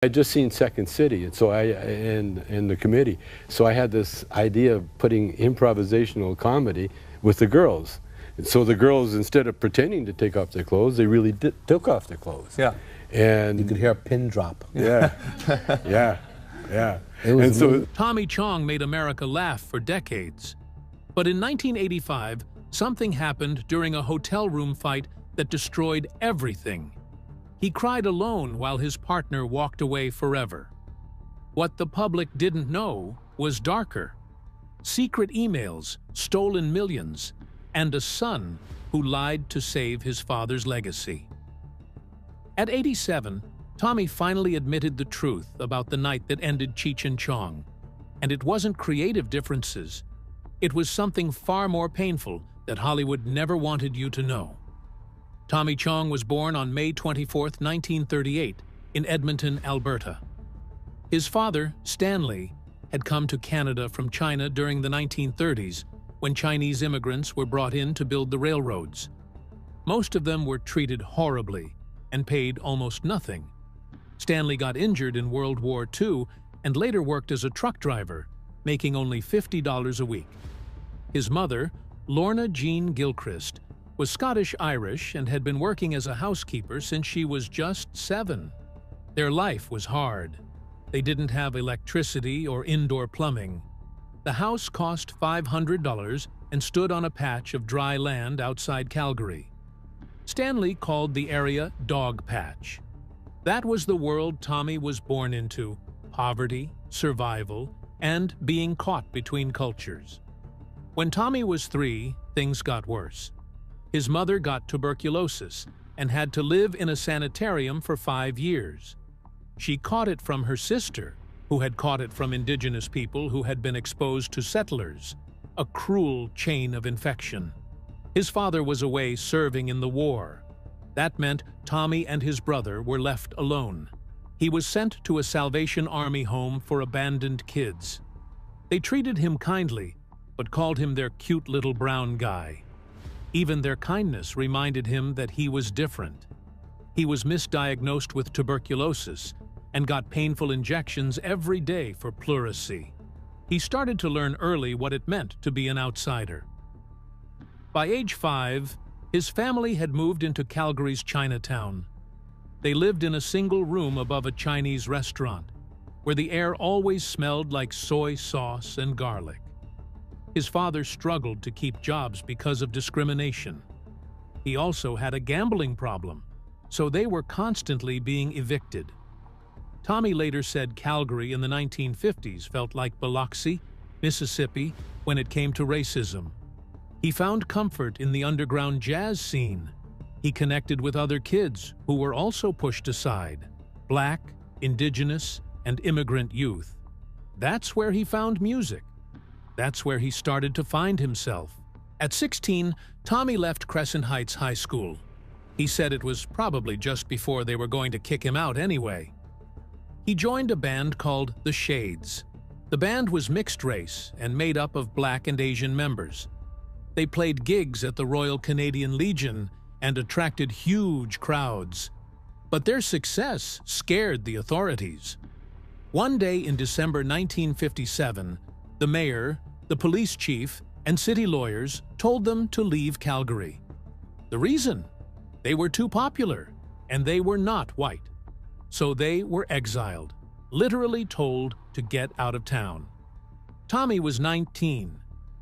I'd just seen Second City, and so in the committee, so I had this idea of putting improvisational comedy with the girls. And so the girls, instead of pretending to take off their clothes, they really took off their clothes. Yeah. And you could hear a pin drop. Yeah, yeah, yeah. And so Tommy Chong made America laugh for decades. But in 1985, something happened during a hotel room fight that destroyed everything. He cried alone while his partner walked away forever. What the public didn't know was darker. Secret emails, stolen millions, and a son who lied to save his father's legacy. At 87, Tommy finally admitted the truth about the night that ended Cheech Chong. And it wasn't creative differences. It was something far more painful that Hollywood never wanted you to know. Tommy Chong was born on May 24, 1938, in Edmonton, Alberta. His father, Stanley, had come to Canada from China during the 1930s, when Chinese immigrants were brought in to build the railroads. Most of them were treated horribly and paid almost nothing. Stanley got injured in World War II and later worked as a truck driver, making only $50 a week. His mother, Lorna Jean Gilchrist, was Scottish-Irish and had been working as a housekeeper since she was just 7. Their life was hard. They didn't have electricity or indoor plumbing. The house cost $500 and stood on a patch of dry land outside Calgary. Stanley called the area Dog Patch. That was the world Tommy was born into: poverty, survival, and being caught between cultures. When Tommy was 3, things got worse. His mother got tuberculosis and had to live in a sanitarium for 5 years. She caught it from her sister, who had caught it from indigenous people who had been exposed to settlers, a cruel chain of infection. His father was away serving in the war. That meant Tommy and his brother were left alone. He was sent to a Salvation Army home for abandoned kids. They treated him kindly, but called him their cute little brown guy. Even their kindness reminded him that he was different. He was misdiagnosed with tuberculosis and got painful injections every day for pleurisy. He started to learn early what it meant to be an outsider. By age 5, his family had moved into Calgary's Chinatown. They lived in a single room above a Chinese restaurant, where the air always smelled like soy sauce and garlic. His father struggled to keep jobs because of discrimination. He also had a gambling problem, so they were constantly being evicted. Tommy later said Calgary in the 1950s felt like Biloxi, Mississippi, when it came to racism. He found comfort in the underground jazz scene. He connected with other kids who were also pushed aside: Black, Indigenous, and immigrant youth. That's where he found music. That's where he started to find himself. At 16, Tommy left Crescent Heights High School. He said it was probably just before they were going to kick him out anyway. He joined a band called The Shades. The band was mixed race and made up of Black and Asian members. They played gigs at the Royal Canadian Legion and attracted huge crowds. But their success scared the authorities. One day in December 1957, the mayor, the police chief, and city lawyers told them to leave Calgary. The reason? They were too popular, and they were not white. So they were exiled, literally told to get out of town. Tommy was 19.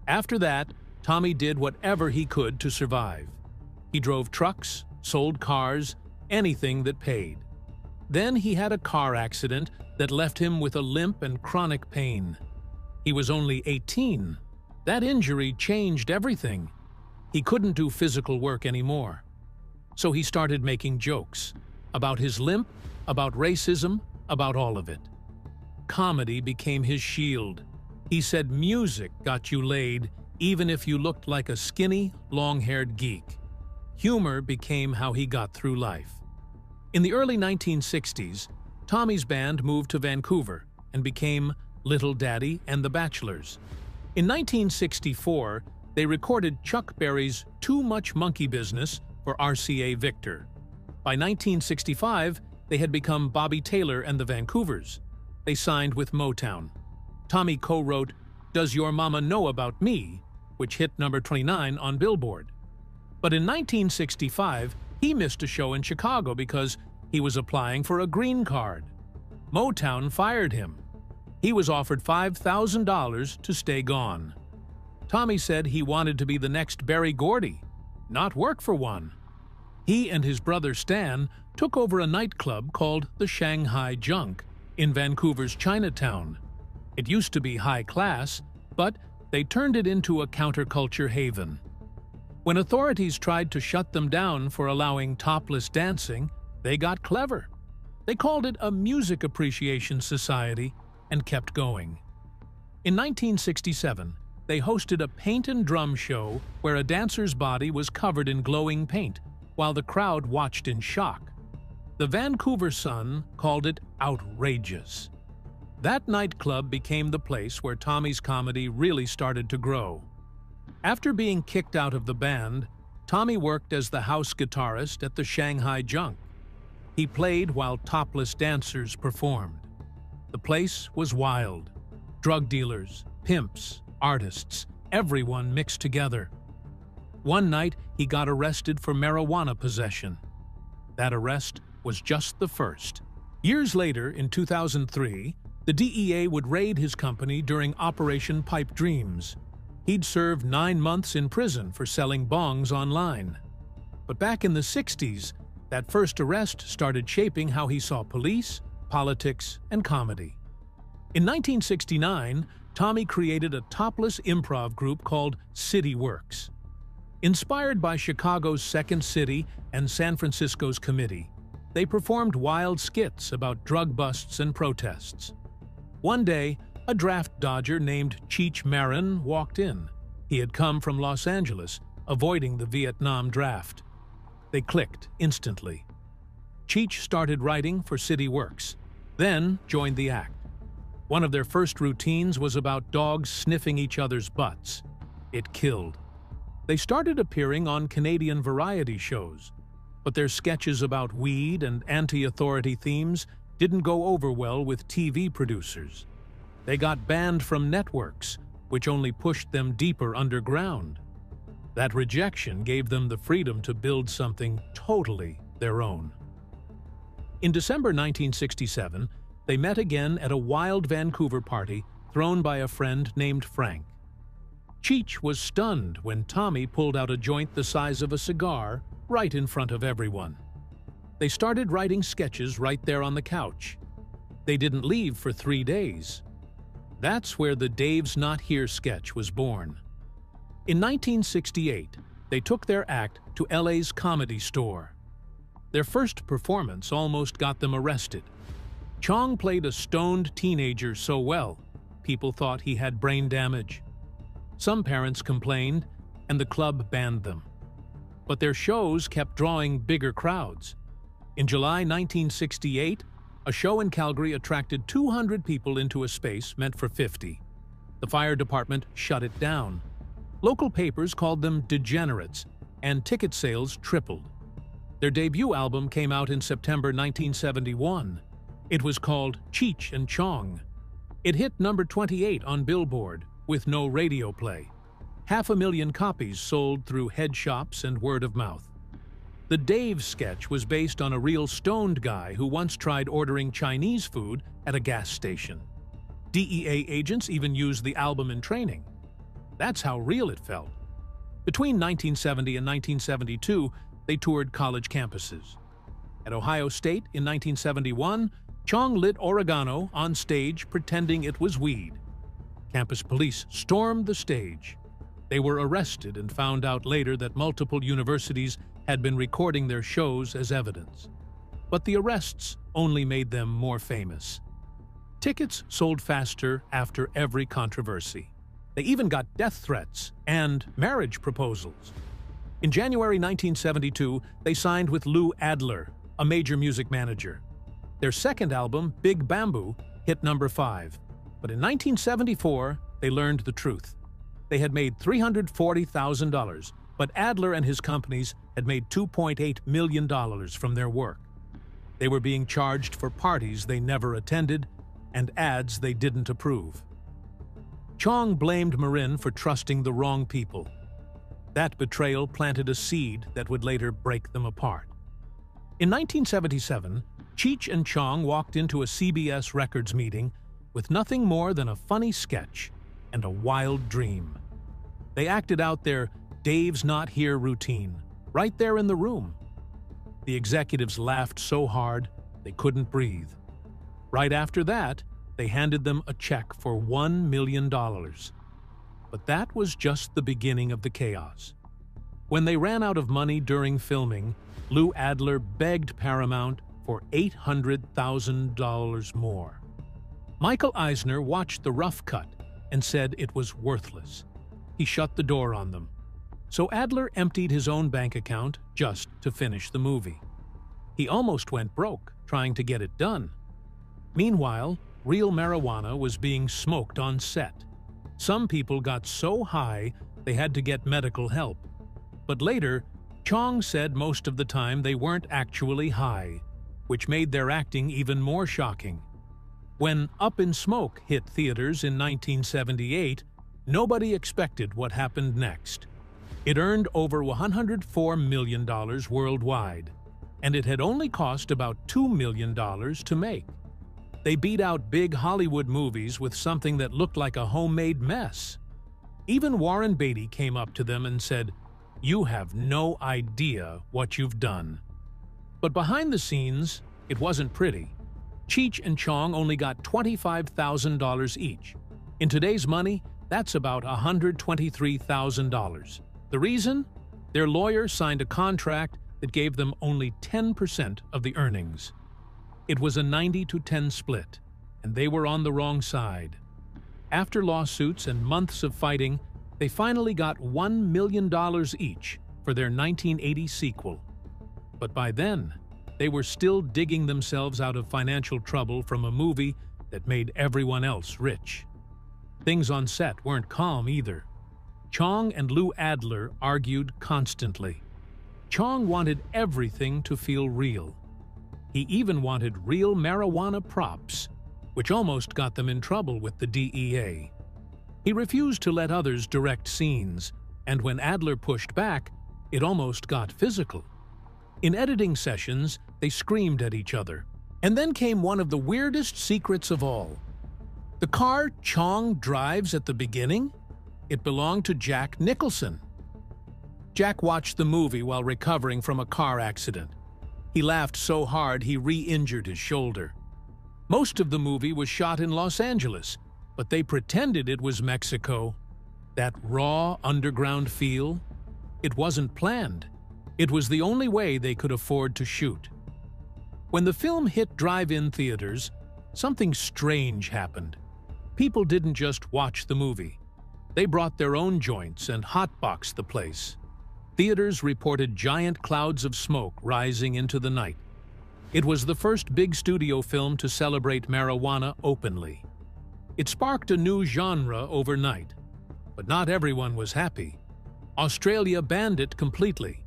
After that, Tommy did whatever he could to survive. He drove trucks, sold cars, anything that paid. Then he had a car accident that left him with a limp and chronic pain. He was only 18. That injury changed everything. He couldn't do physical work anymore. So he started making jokes about his limp, about racism, about all of it. Comedy became his shield. He said music got you laid, even if you looked like a skinny, long-haired geek. Humor became how he got through life. In the early 1960s, Tommy's band moved to Vancouver and became Little Daddy and the Bachelors. In 1964, they recorded Chuck Berry's Too Much Monkey Business for RCA Victor. By 1965, they had become Bobby Taylor and the Vancouvers. They signed with Motown. Tommy co-wrote "Does Your Mama Know About Me?", which hit number 29 on Billboard. But in 1965, he missed a show in Chicago because he was applying for a green card. Motown fired him. He was offered $5,000 to stay gone. Tommy said he wanted to be the next Berry Gordy, not work for one. He and his brother Stan took over a nightclub called the Shanghai Junk in Vancouver's Chinatown. It used to be high class, but they turned it into a counterculture haven. When authorities tried to shut them down for allowing topless dancing, they got clever. They called it a music appreciation society and kept going. In 1967, they hosted a paint and drum show where a dancer's body was covered in glowing paint while the crowd watched in shock. The Vancouver Sun called it outrageous. That nightclub became the place where Tommy's comedy really started to grow. After being kicked out of the band, Tommy worked as the house guitarist at the Shanghai Junk. He played while topless dancers performed. The place was wild. Drug dealers, pimps, artists, everyone mixed together. One night, he got arrested for marijuana possession. That arrest was just the first. Years later, in 2003, the DEA would raid his company during Operation Pipe Dreams. He'd served 9 months in prison for selling bongs online. But back in the 60s, that first arrest started shaping how he saw police, politics, and comedy. In 1969, Tommy created a topless improv group called City Works. Inspired by Chicago's Second City and San Francisco's Committee, they performed wild skits about drug busts and protests. One day, a draft dodger named Cheech Marin walked in. He had come from Los Angeles, avoiding the Vietnam draft. They clicked instantly. Cheech started writing for City Works, then joined the act. One of their first routines was about dogs sniffing each other's butts. It killed. They started appearing on Canadian variety shows, but their sketches about weed and anti-authority themes didn't go over well with TV producers. They got banned from networks, which only pushed them deeper underground. That rejection gave them the freedom to build something totally their own. In December 1967, they met again at a wild Vancouver party thrown by a friend named Frank. Cheech was stunned when Tommy pulled out a joint the size of a cigar right in front of everyone. They started writing sketches right there on the couch. They didn't leave for 3 days. That's where the Dave's Not Here sketch was born. In 1968, they took their act to LA's Comedy Store. Their first performance almost got them arrested. Chong played a stoned teenager so well, people thought he had brain damage. Some parents complained, and the club banned them. But their shows kept drawing bigger crowds. In July 1968, a show in Calgary attracted 200 people into a space meant for 50. The fire department shut it down. Local papers called them degenerates, and ticket sales tripled. Their debut album came out in September 1971. It was called Cheech and Chong. It hit number 28 on Billboard, with no radio play. 500,000 copies sold through head shops and word of mouth. The Dave sketch was based on a real stoned guy who once tried ordering Chinese food at a gas station. DEA agents even used the album in training. That's how real it felt. Between 1970 and 1972, they toured college campuses. At Ohio State in 1971, Chong lit oregano on stage pretending it was weed. Campus police stormed the stage. They were arrested and found out later that multiple universities had been recording their shows as evidence. But the arrests only made them more famous. Tickets sold faster after every controversy. They even got death threats and marriage proposals. In January 1972, they signed with Lou Adler, a major music manager. Their second album, Big Bamboo, hit number 5. But in 1974, they learned the truth. They had made $340,000, but Adler and his companies had made $2.8 million from their work. They were being charged for parties they never attended and ads they didn't approve. Chong blamed Marin for trusting the wrong people. That betrayal planted a seed that would later break them apart. In 1977, Cheech and Chong walked into a CBS Records meeting with nothing more than a funny sketch and a wild dream. They acted out their "Dave's not here" routine right there in the room. The executives laughed so hard they couldn't breathe. Right after that, they handed them a check for $1 million. But that was just the beginning of the chaos. When they ran out of money during filming, Lou Adler begged Paramount for $800,000 more. Michael Eisner watched the rough cut and said it was worthless. He shut the door on them. So Adler emptied his own bank account just to finish the movie. He almost went broke trying to get it done. Meanwhile, real marijuana was being smoked on set. Some people got so high they had to get medical help. But later, Chong said most of the time they weren't actually high, which made their acting even more shocking. When Up in Smoke hit theaters in 1978, nobody expected what happened next. It earned over $104 million worldwide, and it had only cost about $2 million to make. They beat out big Hollywood movies with something that looked like a homemade mess. Even Warren Beatty came up to them and said, "You have no idea what you've done." But behind the scenes, it wasn't pretty. Cheech and Chong only got $25,000 each. In today's money, that's about $123,000. The reason? Their lawyer signed a contract that gave them only 10% of the earnings. It was a 90-10 split, and they were on the wrong side. After lawsuits and months of fighting, they finally got $1 million each for their 1980 sequel. But by then, they were still digging themselves out of financial trouble from a movie that made everyone else rich. Things on set weren't calm either. Chong and Lou Adler argued constantly. Chong wanted everything to feel real. He even wanted real marijuana props, which almost got them in trouble with the DEA. He refused to let others direct scenes, and when Adler pushed back, it almost got physical. In editing sessions, they screamed at each other. And then came one of the weirdest secrets of all. The car Chong drives at the beginning? It belonged to Jack Nicholson. Jack watched the movie while recovering from a car accident. He laughed so hard he re-injured his shoulder. Most of the movie was shot in Los Angeles, but they pretended it was Mexico. That raw underground feel? It wasn't planned. It was the only way they could afford to shoot. When the film hit drive-in theaters, something strange happened. People didn't just watch the movie. They brought their own joints and hotboxed the place. Theaters reported giant clouds of smoke rising into the night. It was the first big studio film to celebrate marijuana openly. It sparked a new genre overnight, but not everyone was happy. Australia banned it completely.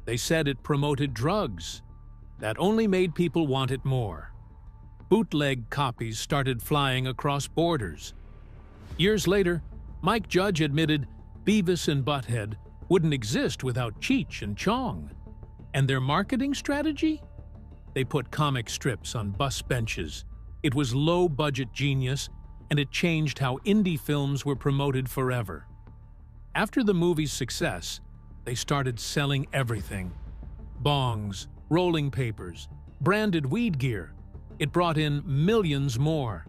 They said it promoted drugs. That only made people want it more. Bootleg copies started flying across borders. Years later, Mike Judge admitted Beavis and Butthead wouldn't exist without Cheech and Chong. And their marketing strategy? They put comic strips on bus benches. It was low-budget genius, and it changed how indie films were promoted forever. After the movie's success, they started selling everything. Bongs, rolling papers, branded weed gear. It brought in millions more.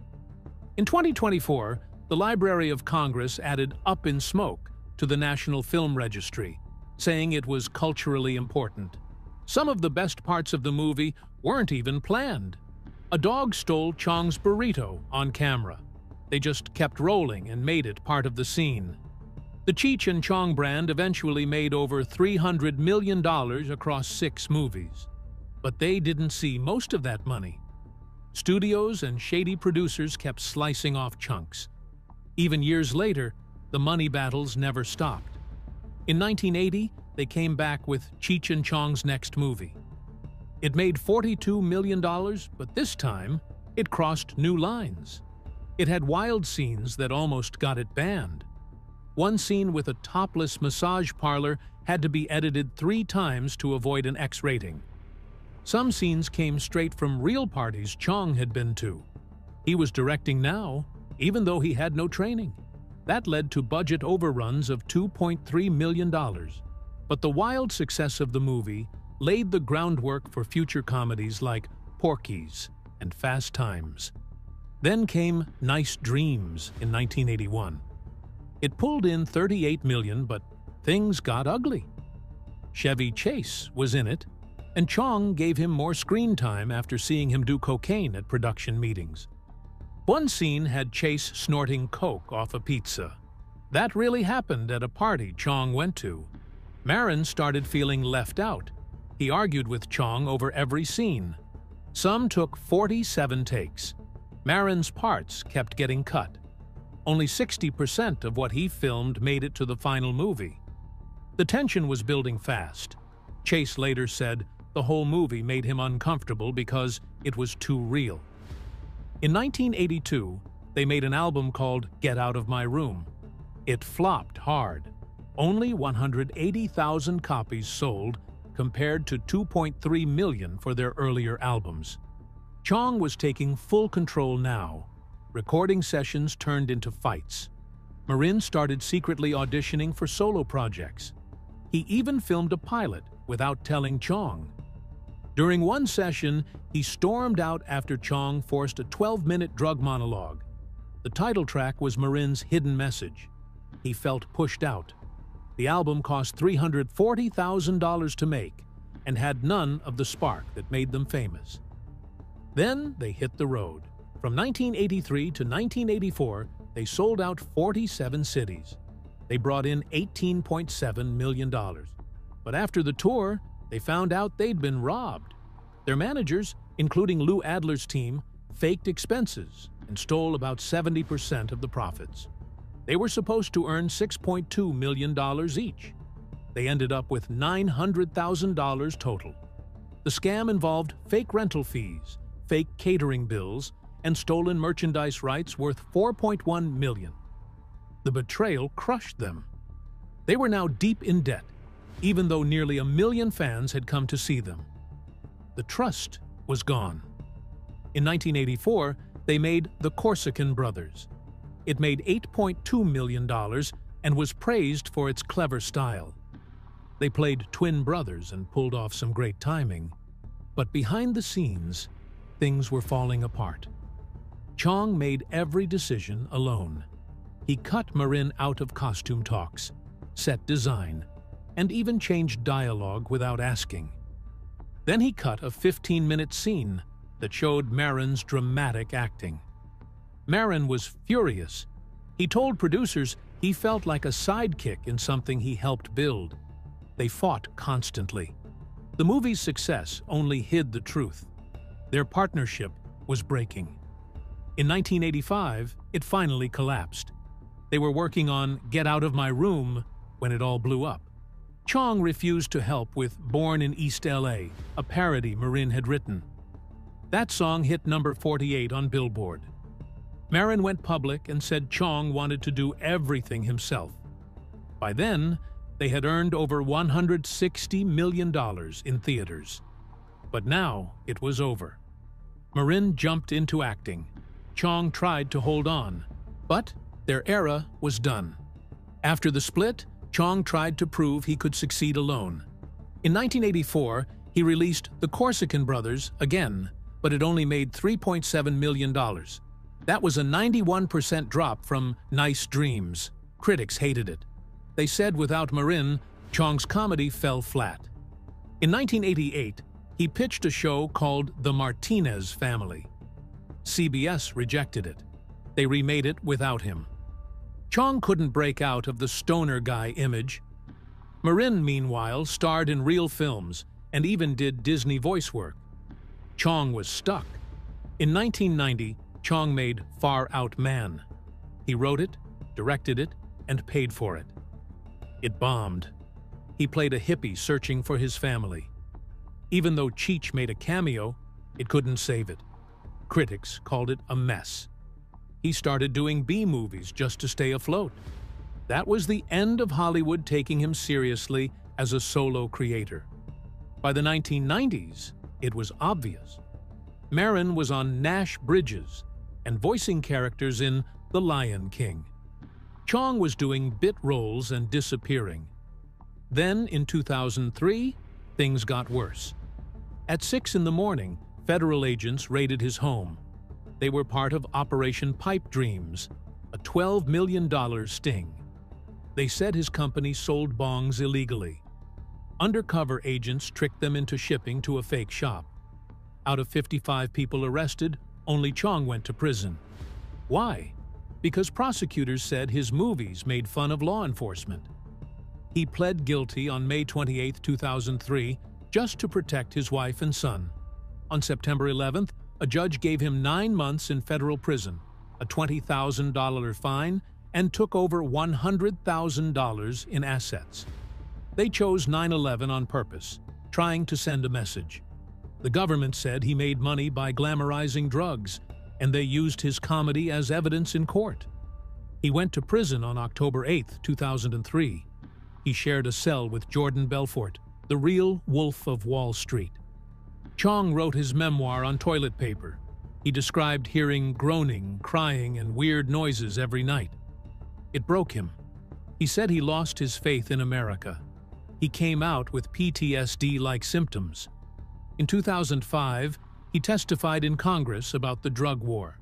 In 2024, the Library of Congress added Up in Smoke to the National Film Registry, saying it was culturally important. Some of the best parts of the movie weren't even planned. A dog stole Chong's burrito on camera. They just kept rolling and made it part of the scene. The Cheech and Chong brand eventually made over $300 million across 6 movies. But they didn't see most of that money. Studios and shady producers kept slicing off chunks. Even years later, the money battles never stopped. In 1980, they came back with Cheech and Chong's next movie. It made $42 million, but this time, it crossed new lines. It had wild scenes that almost got it banned. One scene with a topless massage parlor had to be edited 3 times to avoid an X rating. Some scenes came straight from real parties Chong had been to. He was directing now, even though he had no training. That led to budget overruns of $2.3 million. But the wild success of the movie laid the groundwork for future comedies like Porky's and Fast Times. Then came Nice Dreams in 1981. It pulled in $38 million, but things got ugly. Chevy Chase was in it, and Chong gave him more screen time after seeing him do cocaine at production meetings. One scene had Chase snorting coke off a pizza. That really happened at a party Chong went to. Maron started feeling left out. He argued with Chong over every scene. Some took 47 takes. Maron's parts kept getting cut. Only 60% of what he filmed made it to the final movie. The tension was building fast. Chase later said the whole movie made him uncomfortable because it was too real. In 1982, they made an album called Get Out of My Room. It flopped hard. Only 180,000 copies sold compared to 2.3 million for their earlier albums. Chong was taking full control now. Recording sessions turned into fights. Marin started secretly auditioning for solo projects. He even filmed a pilot without telling Chong. During one session, he stormed out after Chong forced a 12-minute drug monologue. The title track was Marin's hidden message. He felt pushed out. The album cost $340,000 to make and had none of the spark that made them famous. Then they hit the road. From 1983 to 1984, they sold out 47 cities. They brought in $18.7 million. But after the tour, they found out they'd been robbed. Their managers, including Lou Adler's team, faked expenses and stole about 70% of the profits. They were supposed to earn $6.2 million each. They ended up with $900,000 total. The scam involved fake rental fees, fake catering bills, and stolen merchandise rights worth $4.1 million. The betrayal crushed them. They were now deep in debt, even though nearly 1 million fans had come to see them. The trust was gone. In 1984, they made The Corsican Brothers. It made $8.2 million and was praised for its clever style. They played twin brothers and pulled off some great timing. But behind the scenes, things were falling apart. Chong made every decision alone. He cut Marin out of costume talks, set design, and even changed dialogue without asking. Then he cut a 15-minute scene that showed Marin's dramatic acting. Marin was furious. He told producers he felt like a sidekick in something he helped build. They fought constantly. The movie's success only hid the truth. Their partnership was breaking. In 1985, it finally collapsed. They were working on Get Out of My Room when it all blew up. Chong refused to help with Born in East LA, a parody Marin had written. That song hit number 48 on Billboard. Marin went public and said Chong wanted to do everything himself. By then, they had earned over $160 million in theaters. But now it was over. Marin jumped into acting. Chong tried to hold on, but their era was done. After the split, Chong tried to prove he could succeed alone. In 1984, he released The Corsican Brothers again, but it only made $3.7 million. That was a 91% drop from Nice Dreams. Critics hated it. They said without Marin, Chong's comedy fell flat. In 1988, he pitched a show called The Martinez Family. CBS rejected it. They remade it without him. Chong couldn't break out of the stoner guy image. Marin, meanwhile, starred in real films and even did Disney voice work. Chong was stuck. In 1990, Chong made Far Out Man. He wrote it, directed it, and paid for it. It bombed. He played a hippie searching for his family. Even though Cheech made a cameo, it couldn't save it. Critics called it a mess. He started doing B-movies just to stay afloat. That was the end of Hollywood taking him seriously as a solo creator. By the 1990s, it was obvious. Maron was on Nash Bridges and voicing characters in The Lion King. Chong was doing bit roles and disappearing. Then, in 2003, things got worse. At 6 in the morning, federal agents raided his home. They were part of Operation Pipe Dreams, a $12 million sting. They said his company sold bongs illegally. Undercover agents tricked them into shipping to a fake shop. Out of 55 people arrested, only Chong went to prison. Why? Because prosecutors said his movies made fun of law enforcement. He pled guilty on May 28, 2003, just to protect his wife and son. On September 11th, a judge gave him 9 months in federal prison, a $20,000 fine, and took over $100,000 in assets. They chose 9/11 on purpose, trying to send a message. The government said he made money by glamorizing drugs, and they used his comedy as evidence in court. He went to prison on October 8, 2003. He shared a cell with Jordan Belfort, the real Wolf of Wall Street. Chong wrote his memoir on toilet paper. He described hearing groaning, crying, and weird noises every night. It broke him. He said he lost his faith in America. He came out with PTSD-like symptoms. In 2005, he testified in Congress about the drug war.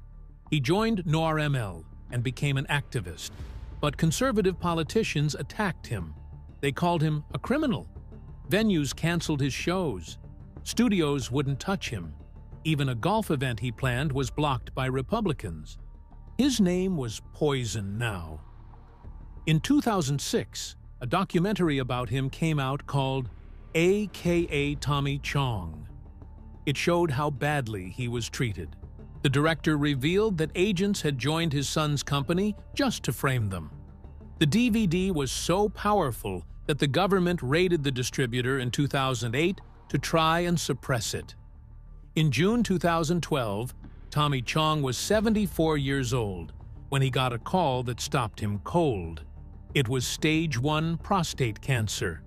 He joined NORML and became an activist. But conservative politicians attacked him. They called him a criminal. Venues canceled his shows. Studios wouldn't touch him. Even a golf event he planned was blocked by Republicans. His name was poison now. In 2006, a documentary about him came out called A.K.A. Tommy Chong. It showed how badly he was treated. The director revealed that agents had joined his son's company just to frame them. The DVD was so powerful that the government raided the distributor in 2008 to try and suppress it. In June 2012, Tommy Chong was 74 years old when he got a call that stopped him cold. It was stage 1 prostate cancer.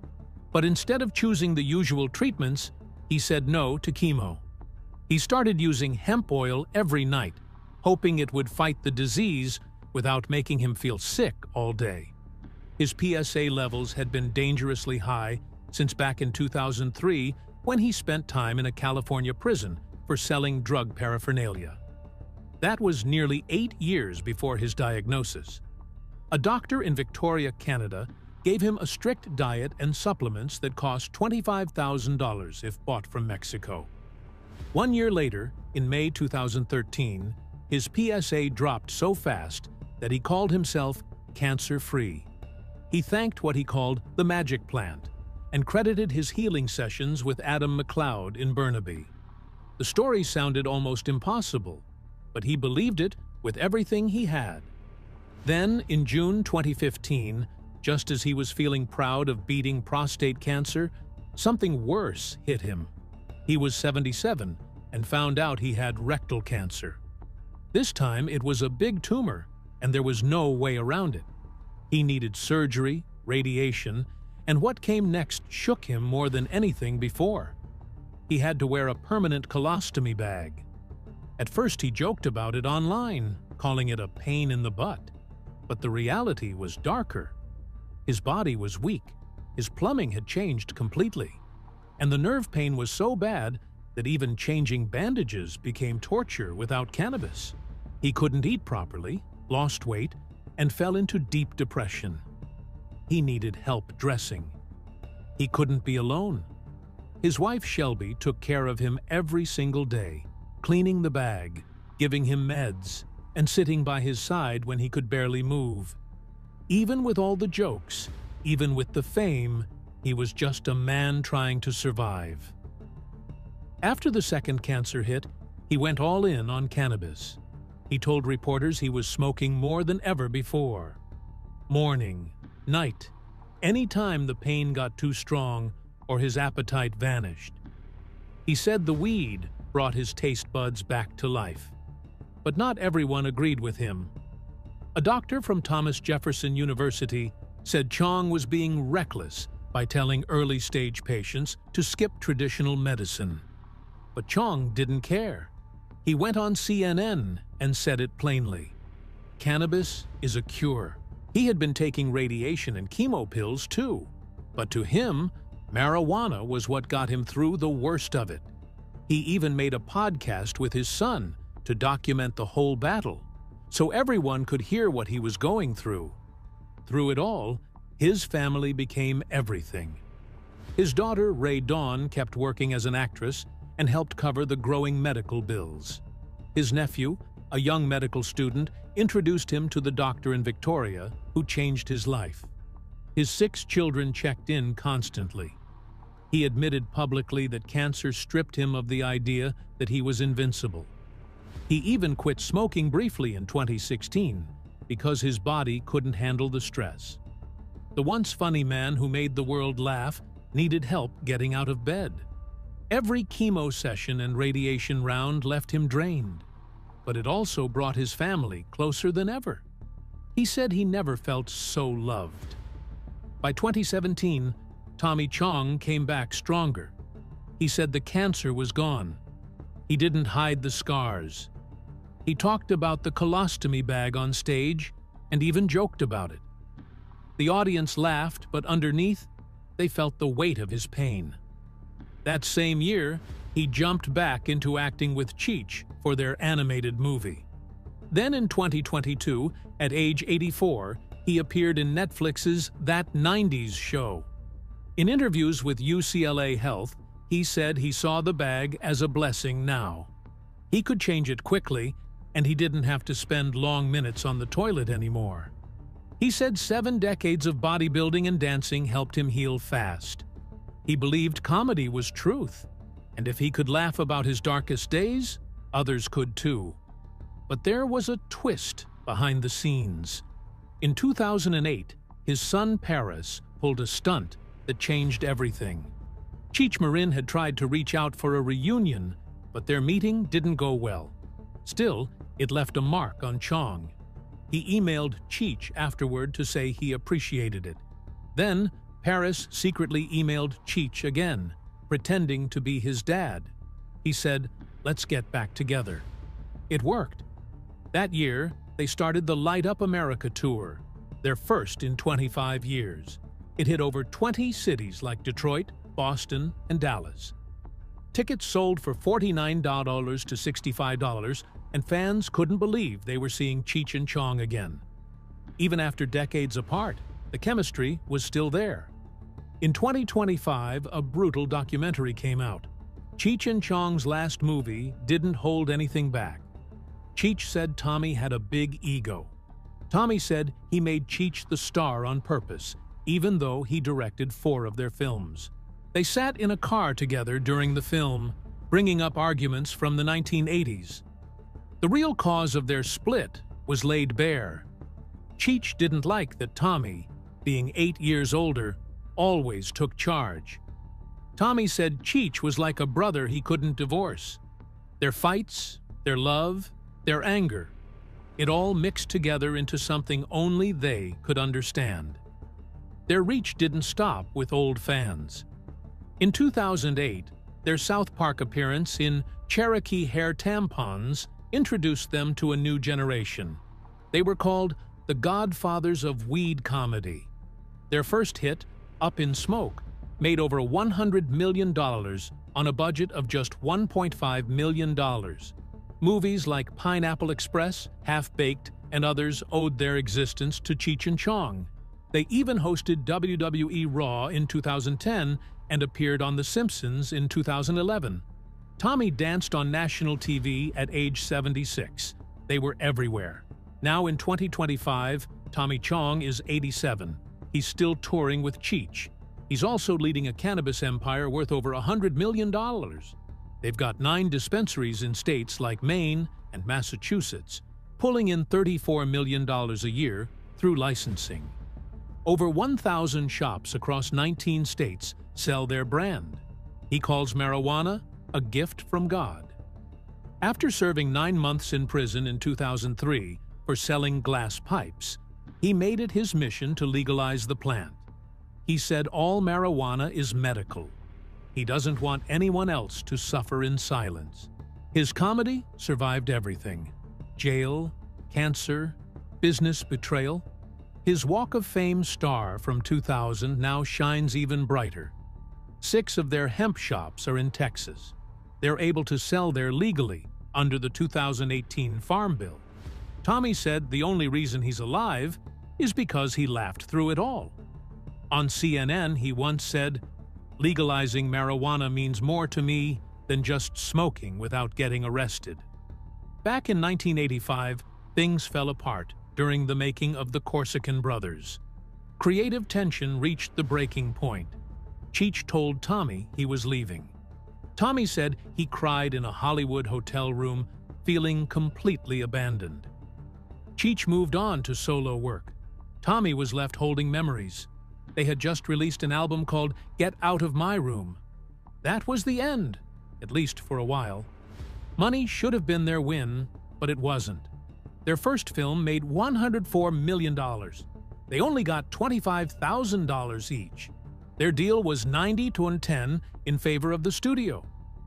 But instead of choosing the usual treatments, he said no to chemo. He started using hemp oil every night, hoping it would fight the disease without making him feel sick all day. His PSA levels had been dangerously high since back in 2003 when he spent time in a California prison for selling drug paraphernalia. That was nearly 8 years before his diagnosis. A doctor in Victoria, Canada, gave him a strict diet and supplements that cost $25,000 if bought from Mexico. 1 year later, in May 2013, his PSA dropped so fast that he called himself cancer-free. He thanked what he called the magic plant and credited his healing sessions with Adam McLeod in Burnaby. The story sounded almost impossible, but he believed it with everything he had. Then, in June 2015, just as he was feeling proud of beating prostate cancer, something worse hit him. He was 77 and found out he had rectal cancer. This time it was a big tumor, and there was no way around it. He needed surgery, radiation, and what came next shook him more than anything before. He had to wear a permanent colostomy bag. At first he joked about it online, calling it a pain in the butt. But the reality was darker. His body was weak, his plumbing had changed completely, and the nerve pain was so bad that even changing bandages became torture without cannabis. He couldn't eat properly, lost weight, and fell into deep depression. He needed help dressing. He couldn't be alone. His wife Shelby took care of him every single day, cleaning the bag, giving him meds, and sitting by his side when he could barely move. Even with all the jokes, even with the fame, he was just a man trying to survive. After the second cancer hit, he went all in on cannabis. He told reporters he was smoking more than ever before. Morning, night, any time the pain got too strong or his appetite vanished. He said the weed brought his taste buds back to life. But not everyone agreed with him. A doctor from Thomas Jefferson University said Chong was being reckless by telling early-stage patients to skip traditional medicine. But Chong didn't care. He went on CNN and said it plainly. Cannabis is a cure. He had been taking radiation and chemo pills too. But to him, marijuana was what got him through the worst of it. He even made a podcast with his son to document the whole battle, so everyone could hear what he was going through. Through it all, his family became everything. His daughter, Ray Dawn, kept working as an actress and helped cover the growing medical bills. His nephew, a young medical student, introduced him to the doctor in Victoria, who changed his life. His 6 children checked in constantly. He admitted publicly that cancer stripped him of the idea that he was invincible. He even quit smoking briefly in 2016 because his body couldn't handle the stress. The once funny man who made the world laugh needed help getting out of bed. Every chemo session and radiation round left him drained, but it also brought his family closer than ever. He said he never felt so loved. By 2017, Tommy Chong came back stronger. He said the cancer was gone. He didn't hide the scars. He talked about the colostomy bag on stage and even joked about it. The audience laughed, but underneath, they felt the weight of his pain. That same year, he jumped back into acting with Cheech for their animated movie. Then in 2022, at age 84, he appeared in Netflix's That 90s Show. In interviews with UCLA Health, he said he saw the bag as a blessing now. He could change it quickly, and he didn't have to spend long minutes on the toilet anymore. He said 7 decades of bodybuilding and dancing helped him heal fast. He believed comedy was truth, and if he could laugh about his darkest days, others could too. But there was a twist behind the scenes. In 2008, his son Paris pulled a stunt that changed everything. Cheech Marin had tried to reach out for a reunion, but their meeting didn't go well. Still, it left a mark on Chong. He emailed Cheech afterward to say he appreciated it. Then, Paris secretly emailed Cheech again, pretending to be his dad. He said, "Let's get back together." It worked. That year, they started the Light Up America tour, their first in 25 years. It hit over 20 cities like Detroit, Boston, and Dallas. Tickets sold for $49 to $65, and fans couldn't believe they were seeing Cheech and Chong again. Even after decades apart, the chemistry was still there. In 2025, a brutal documentary came out. Cheech and Chong's last movie didn't hold anything back. Cheech said Tommy had a big ego. Tommy said he made Cheech the star on purpose, even though he directed 4 of their films. They sat in a car together during the film, bringing up arguments from the 1980s. The real cause of their split was laid bare. Cheech didn't like that Tommy, being 8 years older, always took charge. Tommy said Cheech was like a brother he couldn't divorce. Their fights, their love, their anger, it all mixed together into something only they could understand. Their reach didn't stop with old fans. In 2008, their South Park appearance in Cherokee Hair Tampons introduced them to a new generation. They were called the Godfathers of Weed Comedy. Their first hit, Up in Smoke, made over $100 million on a budget of just $1.5 million. Movies like Pineapple Express, Half-Baked, and others owed their existence to Cheech and Chong. They even hosted WWE Raw in 2010 and appeared on The Simpsons in 2011. Tommy danced on national TV at age 76. They were everywhere. Now in 2025, Tommy Chong is 87. He's still touring with Cheech. He's also leading a cannabis empire worth over $100 million. They've got 9 dispensaries in states like Maine and Massachusetts, pulling in $34 million a year through licensing. Over 1,000 shops across 19 states sell their brand. He calls marijuana a gift from God. After serving 9 months in prison in 2003 for selling glass pipes, he made it his mission to legalize the plant. He said all marijuana is medical. He doesn't want anyone else to suffer in silence. His comedy survived everything: jail, cancer, business betrayal. His Walk of Fame star from 2000 now shines even brighter. 6 of their hemp shops are in Texas. They're able to sell there legally under the 2018 Farm Bill. Tommy said the only reason he's alive is because he laughed through it all. On CNN, he once said, "Legalizing marijuana means more to me than just smoking without getting arrested." Back in 1985, things fell apart during the making of The Corsican Brothers. Creative tension reached the breaking point. Cheech told Tommy he was leaving. Tommy said he cried in a Hollywood hotel room, feeling completely abandoned. Cheech moved on to solo work. Tommy was left holding memories. They had just released an album called Get Out of My Room. That was the end, at least for a while. Money should have been their win, but it wasn't. Their first film made $104 million. They only got $25,000 each. Their deal was 90-10 in favor of the studio.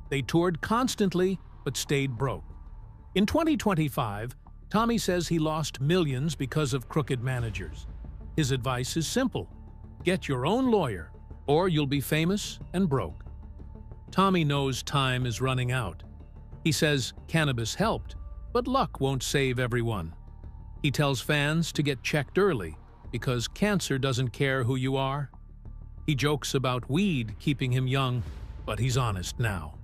They toured constantly, but stayed broke. In 2025, Tommy says he lost millions because of crooked managers. His advice is simple: get your own lawyer, or you'll be famous and broke. Tommy knows time is running out. He says cannabis helped, but luck won't save everyone. He tells fans to get checked early because cancer doesn't care who you are. He jokes about weed keeping him young, but he's honest now.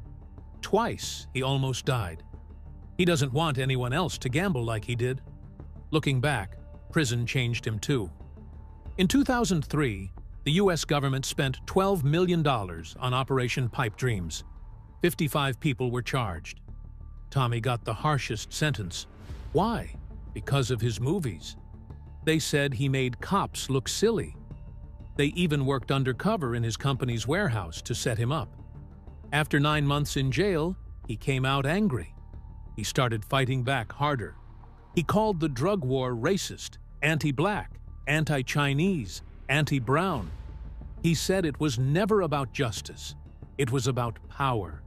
Twice he almost died. He doesn't want anyone else to gamble like he did. Looking back, prison changed him too. In 2003, the U.S. government spent $12 million on Operation Pipe Dreams. 55 people were charged. Tommy got the harshest sentence. Why? Because of his movies. They said he made cops look silly. They even worked undercover in his company's warehouse to set him up. After 9 months in jail, he came out angry. He started fighting back harder. He called the drug war racist, anti-black, anti-Chinese, anti-brown. He said it was never about justice. It was about power.